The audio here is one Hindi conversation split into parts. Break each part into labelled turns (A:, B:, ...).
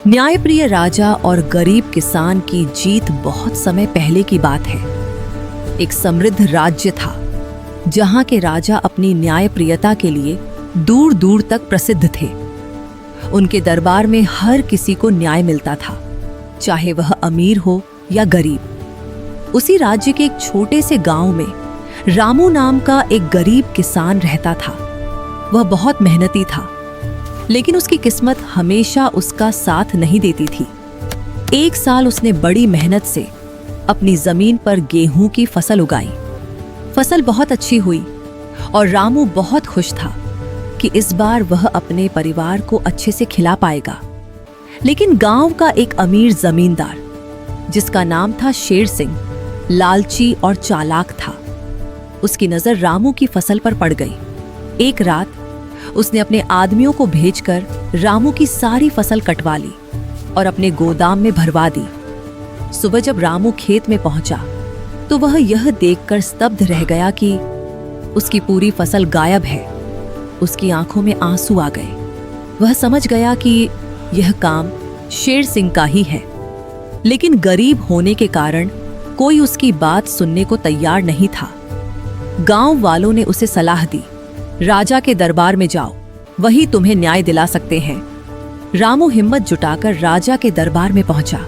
A: न्यायप्रिय राजा और गरीब किसान की जीत बहुत समय पहले की बात है। एक समृद्ध राज्य था जहां के राजा अपनी न्यायप्रियता के लिए दूर दूर तक प्रसिद्ध थे। उनके दरबार में हर किसी को न्याय मिलता था, चाहे वह अमीर हो या गरीब। उसी राज्य के एक छोटे से गांव में रामू नाम का एक गरीब किसान रहता था। वह बहुत मेहनती था, लेकिन उसकी किस्मत हमेशा उसका साथ नहीं देती थी। एक साल उसने बड़ी मेहनत से अपनी जमीन पर गेहूं की फसल उगाई। फसल बहुत अच्छी हुई और रामू बहुत खुश था कि इस बार वह अपने परिवार को अच्छे से खिला पाएगा। लेकिन गांव का एक अमीर जमींदार, जिसका नाम था शेर सिंह, लालची और चालाक था। उसकी नजर रामू की फसल पर पड़ गई। एक रात उसने अपने आदमियों को भेजकर रामू की सारी फसल कटवा ली और अपने गोदाम में भरवा दी। सुबह जब रामू खेत में पहुंचा तो वह यह देखकर स्तब्ध रह गया कि उसकी पूरी फसल गायब है। उसकी आंखों में आंसू आ गए। वह समझ गया कि यह काम शेर सिंह का ही है, लेकिन गरीब होने के कारण कोई उसकी बात सुनने को तैयार नहीं था। गांव वालों ने उसे सलाह दी, राजा के दरबार में जाओ, वही तुम्हें न्याय दिला सकते हैं। रामू हिम्मत जुटाकर राजा के दरबार में पहुंचा।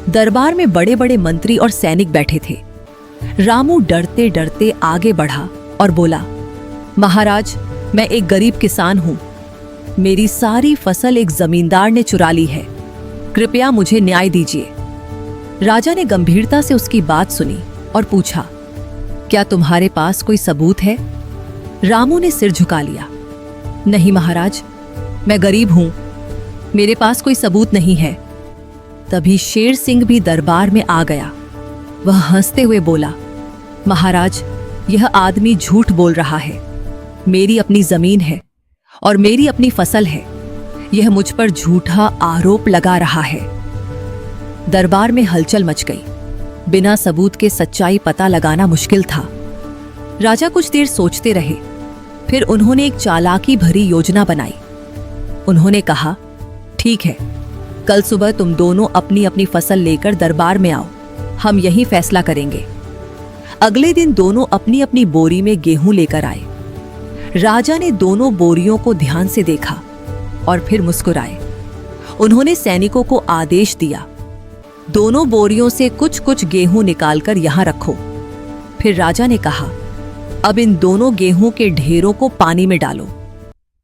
A: दरबार में बड़े बड़े मंत्री और सैनिक बैठे थे। रामू डरते डरते आगे बढ़ा और बोला, महाराज, मैं एक गरीब किसान हूं। मेरी सारी फसल एक जमींदार ने चुरा ली है। कृपया मुझे न्याय दीजिए। राजा ने गंभीरता से उसकी बात सुनी और पूछा, क्या तुम्हारे पास कोई सबूत है? रामू ने सिर झुका लिया। नहीं महाराज, मैं गरीब हूं, मेरे पास कोई सबूत नहीं है। तभी शेर सिंह भी दरबार में आ गया। वह हंसते हुए बोला, महाराज, यह आदमी झूठ बोल रहा है। मेरी अपनी जमीन है और मेरी अपनी फसल है। यह मुझ पर झूठा आरोप लगा रहा है। दरबार में हलचल मच गई। बिना सबूत के सच्चाई पता लगाना मुश्किल था। राजा कुछ देर सोचते रहे, फिर उन्होंने एक चालाकी भरी योजना बनाई। उन्होंने कहा, ठीक है, कल सुबह तुम दोनों अपनी अपनी फसल लेकर दरबार में आओ, हम यही फैसला करेंगे। अगले दिन दोनों अपनी अपनी बोरी में गेहूं लेकर आए। राजा ने दोनों बोरियों को ध्यान से देखा और फिर मुस्कुराए। उन्होंने सैनिकों को आदेश दिया, दोनों बोरियों से कुछ कुछ गेहूं निकालकर यहां रखो। फिर राजा ने कहा, अब इन दोनों गेहूं के ढेरों को पानी में डालो।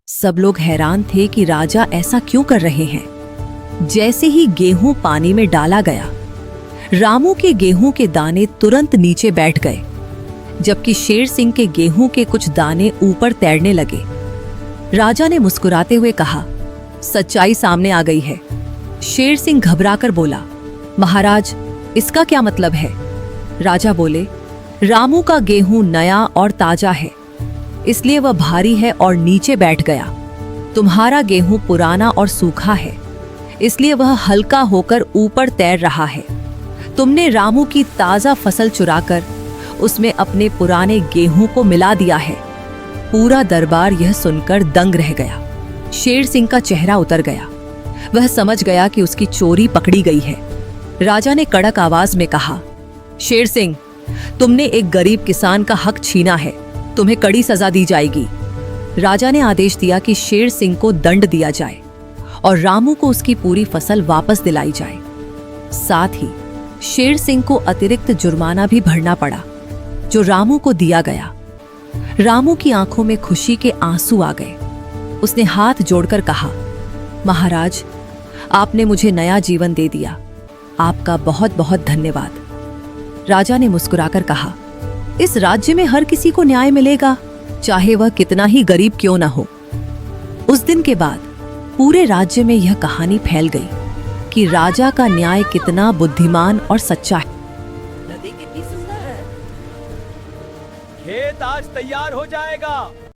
A: सब लोग हैरान थे कि राजा ऐसा क्यों कर रहे हैं। जैसे ही गेहूं पानी में डाला गया, रामू के गेहूं के दाने तुरंत नीचे बैठ गए, जबकि शेर सिंह के गेहूं के कुछ दाने ऊपर तैरने लगे। राजा ने मुस्कुराते हुए कहा, सच्चाई सामने आ गई है। शेर सिंह घबराकर बोला, महाराज, इसका क्या मतलब है? राजा बोले, रामू का गेहूं नया और ताजा है, इसलिए वह भारी है और नीचे बैठ गया। तुम्हारा गेहूं पुराना और सूखा है, इसलिए वह हल्का होकर ऊपर तैर रहा है। तुमने रामू की ताजा फसल चुराकर उसमें अपने पुराने गेहूं को मिला दिया है। पूरा दरबार यह सुनकर दंग रह गया। शेर सिंह का चेहरा उतर गया। वह समझ गया कि उसकी चोरी पकड़ी गई है। राजा ने कड़क आवाज में कहा, शेर सिंह, तुमने एक गरीब किसान का हक छीना है, तुम्हें कड़ी सजा दी जाएगी। राजा ने आदेश दिया कि शेर सिंह को दंड दिया जाए और रामू को उसकी पूरी फसल वापस दिलाई जाए। साथ ही शेर सिंह को अतिरिक्त जुर्माना भी भरना पड़ा, जो रामू को दिया गया। रामू की आंखों में खुशी के आंसू आ गए। उसने हाथ जोड़कर कहा, महाराज, आपने मुझे नया जीवन दे दिया। आपका बहुत बहुत धन्यवाद। राजा ने मुस्कुराकर कहा, इस राज्य में हर किसी को न्याय मिलेगा, चाहे वह कितना ही गरीब क्यों न हो। उस दिन के बाद पूरे राज्य में यह कहानी फैल गई कि राजा का न्याय कितना बुद्धिमान और सच्चा है।
B: नदी कितनी सुंदर है। खेत आज तैयार हो जाएगा।